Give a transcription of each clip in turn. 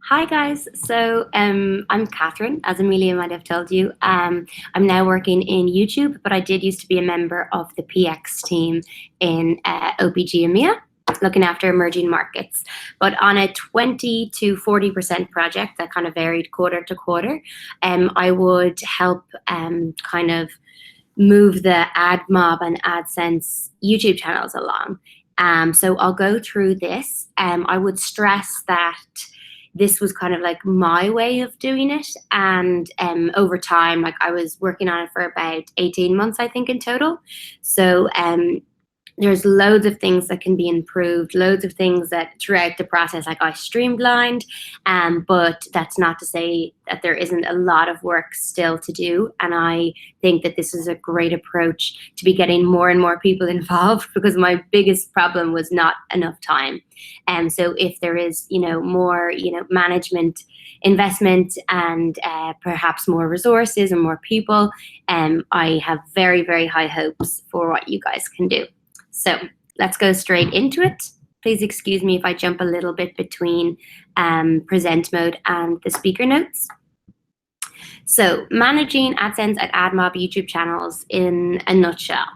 Hi guys, so I'm Catherine, as Amelia might have told you. I'm now working in YouTube, but I did used to be a member of the PX team in OPG EMEA, looking after emerging markets. But on a 20 to 40% project that kind of varied quarter to quarter, I would help kind of move the AdMob and AdSense YouTube channels along. So I'll go through this. I would stress that this was kind of like my way of doing it, and over time, like I was working on it for about 18 months, I think, in total. So there's loads of things that can be improved, loads of things that throughout the process, like I streamlined, but that's not to say that there isn't a lot of work still to do. And I think that this is a great approach to be getting more and more people involved, because my biggest problem was not enough time. And so if there is, more, management investment and perhaps more resources and more people, I have very, very high hopes for what you guys can do. So let's go straight into it. Please excuse me if I jump a little bit between present mode and the speaker notes. So managing AdSense and AdMob YouTube channels in a nutshell.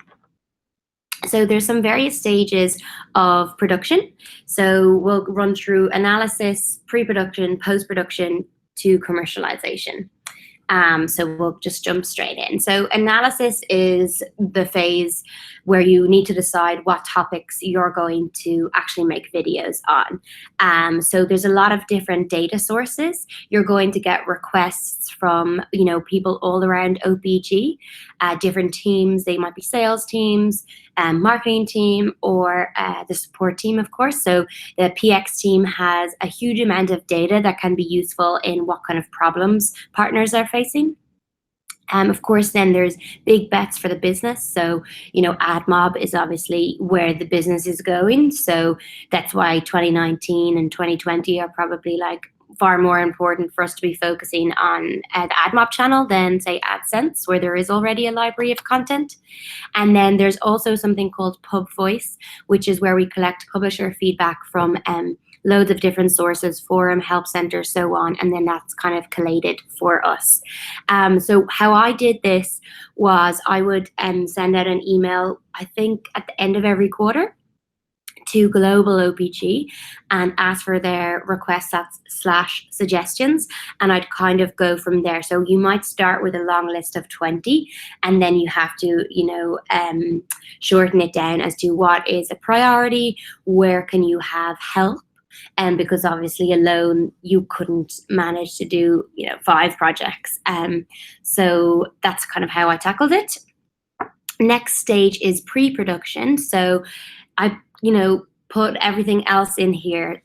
So there's some various stages of production. So we'll run through analysis, pre-production, post-production to commercialization. So we'll just jump straight in. So analysis is the phase where you need to decide what topics you're going to actually make videos on. So there's a lot of different data sources. You're going to get requests from, people all around OPG, different teams. They might be sales teams, marketing team, or the support team, of course. So the PX team has a huge amount of data that can be useful in what kind of problems partners are facing. Of course, then there's big bets for the business. So, AdMob is obviously where the business is going. So that's why 2019 and 2020 are probably like far more important for us to be focusing on the AdMob channel than, say, AdSense, where there is already a library of content. And then there's also something called Pub Voice, which is where we collect publisher feedback from loads of different sources, forum, help center, so on, and then that's kind of collated for us. So how I did this was I would send out an email, I think at the end of every quarter, to global OPG and ask for their requests / suggestions, and I'd kind of go from there. So you might start with a long list of 20, and then you have to, shorten it down as to what is a priority, where can you have help, and because obviously alone you couldn't manage to do 5 projects. So that's kind of how I tackled it. Next stage is pre-production. So I put everything else in here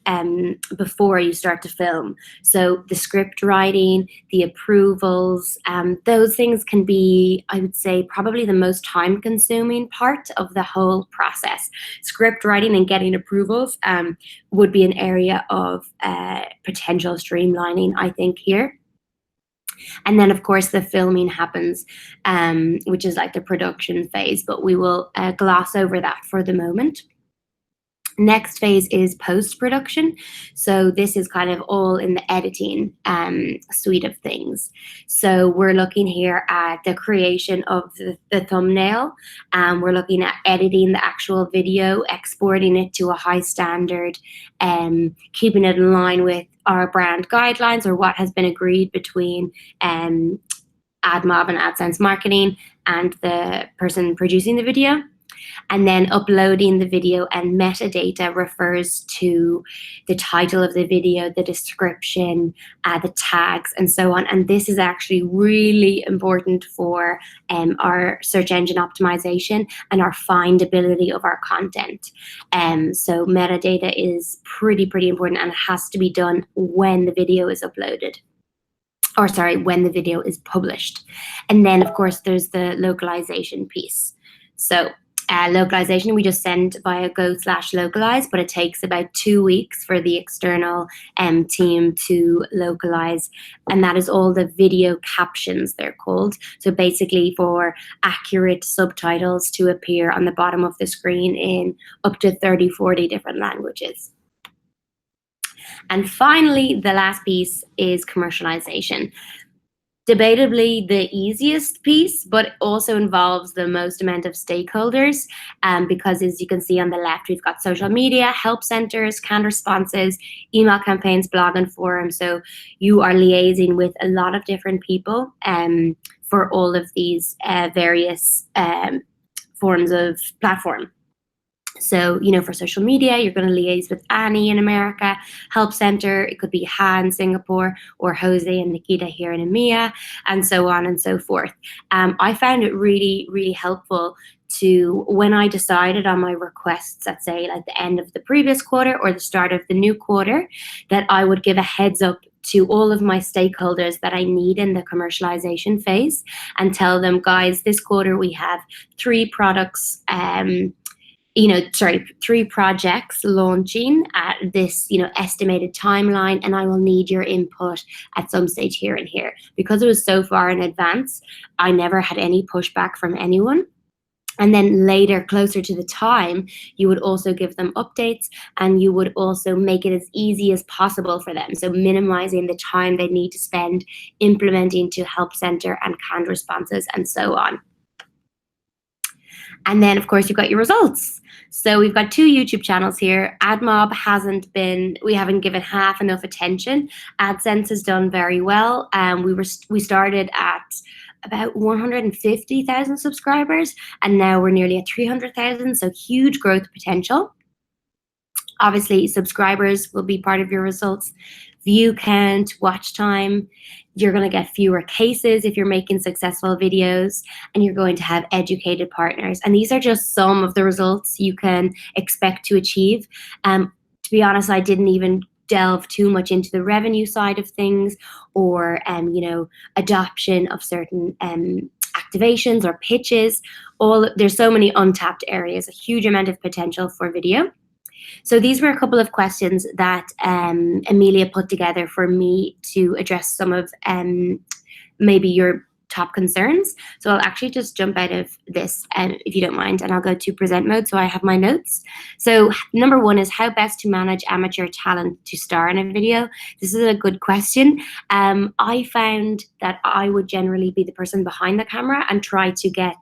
before you start to film. So the script writing, the approvals, those things can be, I would say, probably the most time-consuming part of the whole process. Script writing and getting approvals would be an area of potential streamlining, I think, here. And then, of course, the filming happens, which is like the production phase, but we will gloss over that for the moment. Next phase is post-production. So this is kind of all in the editing suite of things. So we're looking here at the creation of the thumbnail. We're looking at editing the actual video, exporting it to a high standard, keeping it in line with our brand guidelines or what has been agreed between AdMob and AdSense marketing and the person producing the video. And then uploading the video, and metadata refers to the title of the video, the description, the tags, and so on. And this is actually really important for our search engine optimization and our findability of our content. So metadata is pretty important, and it has to be done when the video is uploaded. Or sorry, when the video is published. And then, of course, there's the localization piece. So localization, we just send via go/localize, but it takes about 2 weeks for the external team to localize, and that is all the video captions, they're called. So basically for accurate subtitles to appear on the bottom of the screen in up to 30, 40 different languages. And finally, the last piece is commercialization. Debatably the easiest piece, but also involves the most amount of stakeholders, because as you can see on the left, we've got social media, help centers, canned responses, email campaigns, blog and forum. So you are liaising with a lot of different people for all of these various forms of platform. So, for social media, you're going to liaise with Annie in America, Help Center. It could be Ha in Singapore, or Jose and Nikita here in EMEA, and so on and so forth. I found it really, really helpful to, when I decided on my requests, let's say like the end of the previous quarter or the start of the new quarter, that I would give a heads up to all of my stakeholders that I need in the commercialization phase and tell them, guys, this quarter we have 3 products, 3 projects launching at this, estimated timeline, and I will need your input at some stage here and here. Because it was so far in advance, I never had any pushback from anyone. And then later, closer to the time, you would also give them updates, and you would also make it as easy as possible for them. So minimizing the time they need to spend implementing to Help Center and canned responses and so on. And then, of course, you've got your results. So we've got 2 YouTube channels here. AdMob we haven't given half enough attention. AdSense has done very well. We started at about 150,000 subscribers, and now we're nearly at 300,000, so huge growth potential. Obviously, subscribers will be part of your results. View count, watch time. You're going to get fewer cases if you're making successful videos, and you're going to have educated partners. And these are just some of the results you can expect to achieve. To be honest, I didn't even delve too much into the revenue side of things, or adoption of certain activations or pitches. There's so many untapped areas, a huge amount of potential for video. So these were a couple of questions that Amelia put together for me to address some of maybe your top concerns. So I'll actually just jump out of this, if you don't mind, and I'll go to present mode so I have my notes. So number 1 is how best to manage amateur talent to star in a video. This is a good question. I found that I would generally be the person behind the camera and try to get,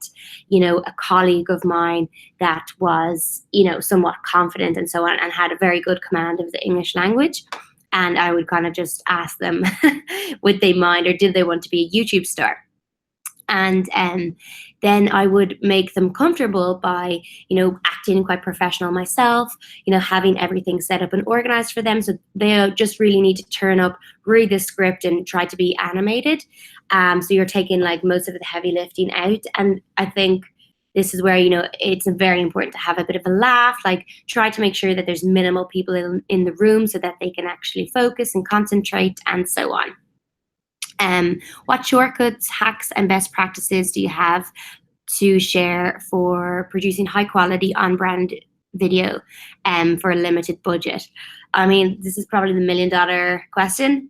a colleague of mine that was, somewhat confident and so on, and had a very good command of the English language. And I would kind of just ask them, would they mind, or did they want to be a YouTube star? And then I would make them comfortable by, acting quite professional myself, having everything set up and organized for them. So they just really need to turn up, read the script, and try to be animated. So you're taking like most of the heavy lifting out. And I think this is where, it's very important to have a bit of a laugh, like try to make sure that there's minimal people in the room so that they can actually focus and concentrate and so on. What shortcuts, hacks, and best practices do you have to share for producing high quality on-brand video for a limited budget? I mean, this is probably the $1 million question.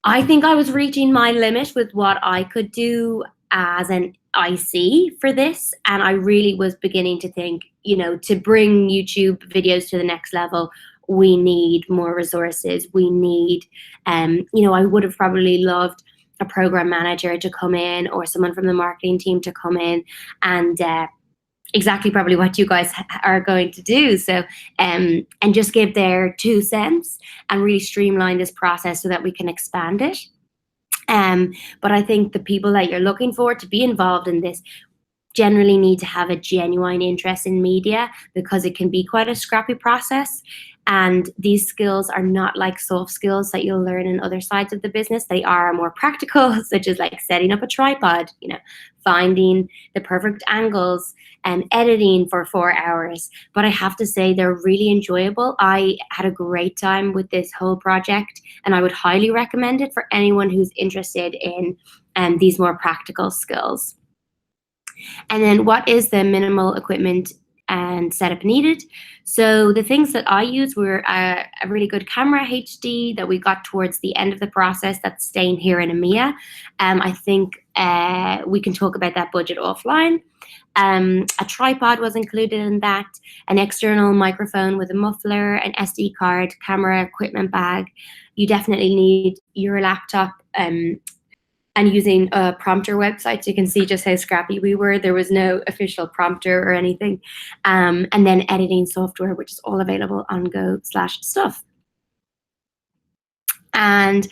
I think I was reaching my limit with what I could do as an IC for this, and I really was beginning to think, to bring YouTube videos to the next level, we need more resources. We need, I would have probably loved a program manager to come in, or someone from the marketing team to come in and exactly probably what you guys are going to do. So, and just give their 2 cents and really streamline this process so that we can expand it. But I think the people that you're looking for to be involved in this generally need to have a genuine interest in media, because it can be quite a scrappy process. And these skills are not like soft skills that you'll learn in other sides of the business. They are more practical, such as like setting up a tripod, finding the perfect angles and editing for 4 hours. But I have to say they're really enjoyable. I had a great time with this whole project, and I would highly recommend it for anyone who's interested in these more practical skills. And then what is the minimal equipment and setup needed? So the things that I use were a really good camera HD that we got towards the end of the process that's staying here in EMEA. I think we can talk about that budget offline. A tripod was included in that, an external microphone with a muffler, an SD card, camera, equipment bag. You definitely need your laptop, and using a prompter website. So you can see just how scrappy we were. There was no official prompter or anything. And then editing software, which is all available on go/stuff. And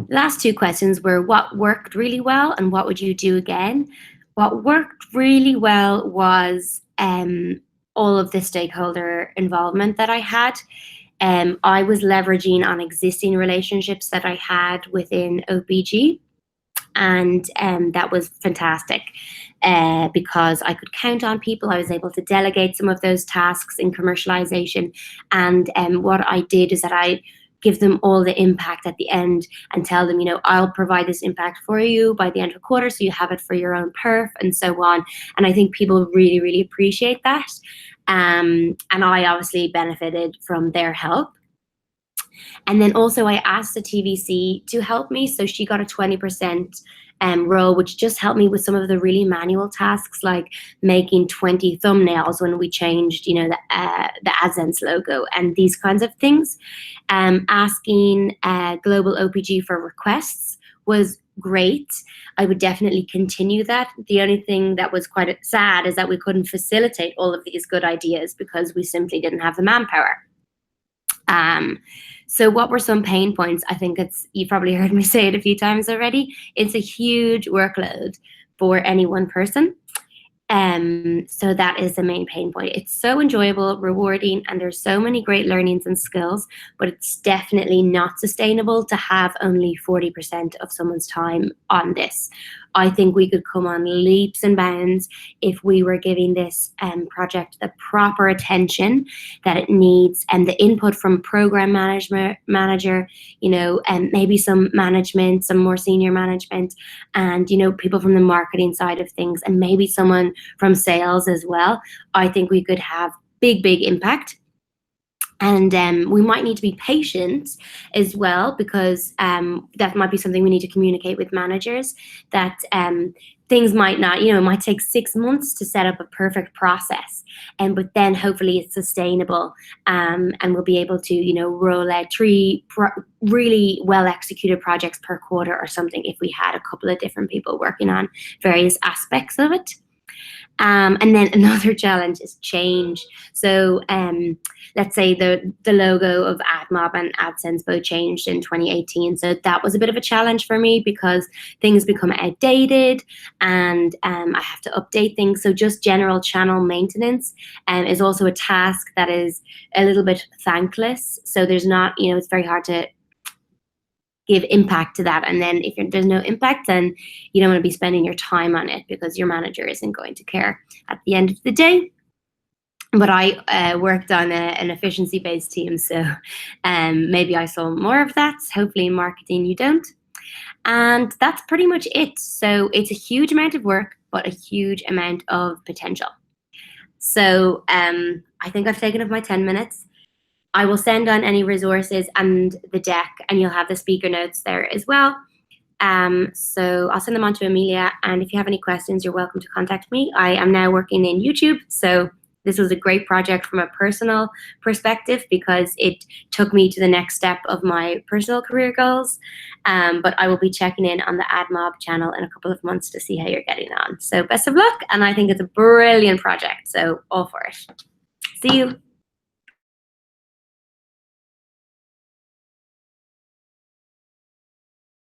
last two questions were, what worked really well and what would you do again? What worked really well was all of the stakeholder involvement that I had. I was leveraging on existing relationships that I had within OPG, and that was fantastic because I could count on people. I was able to delegate some of those tasks in commercialization, and what I did is that I give them all the impact at the end and tell them, I'll provide this impact for you by the end of the quarter, so you have it for your own perf and so on. And I think people really, really appreciate that. And I obviously benefited from their help. And then also I asked the TVC to help me. So she got a 20% role, which just helped me with some of the really manual tasks, like making 20 thumbnails when we changed, the AdSense logo and these kinds of things. Asking Global OPG for requests was great. I would definitely continue that. The only thing that was quite sad is that we couldn't facilitate all of these good ideas because we simply didn't have the manpower. So what were some pain points? I think you probably heard me say it a few times already. It's a huge workload for any one person. So that is the main pain point. It's so enjoyable, rewarding, and there's so many great learnings and skills, but it's definitely not sustainable to have only 40% of someone's time on this. I think we could come on leaps and bounds if we were giving this project the proper attention that it needs, and the input from program manager, and maybe some management, some more senior management, and people from the marketing side of things, and maybe someone from sales as well. I think we could have big impact. And we might need to be patient as well, because that might be something we need to communicate with managers, that things might not, it might take 6 months to set up a perfect process, but then hopefully it's sustainable, and we'll be able to, roll out 3 really well executed projects per quarter or something if we had a couple of different people working on various aspects of it. And then another challenge is change. So let's say the logo of AdMob and AdSense both changed in 2018. So that was a bit of a challenge for me because things become outdated, and I have to update things. So just general channel maintenance is also a task that is a little bit thankless. So there's not, it's very hard to give impact to that. And then if there's no impact, then you don't want to be spending your time on it because your manager isn't going to care at the end of the day. But I worked on an efficiency-based team, so maybe I saw more of that. Hopefully in marketing you don't. And that's pretty much it. So it's a huge amount of work, but a huge amount of potential. So I think I've taken up my 10 minutes. I will send on any resources and the deck, and you'll have the speaker notes there as well. So I'll send them on to Amelia, and if you have any questions, you're welcome to contact me. I am now working in YouTube, so this was a great project from a personal perspective because it took me to the next step of my personal career goals. But I will be checking in on the AdMob channel in a couple of months to see how you're getting on. So best of luck, and I think it's a brilliant project, so all for it. See you.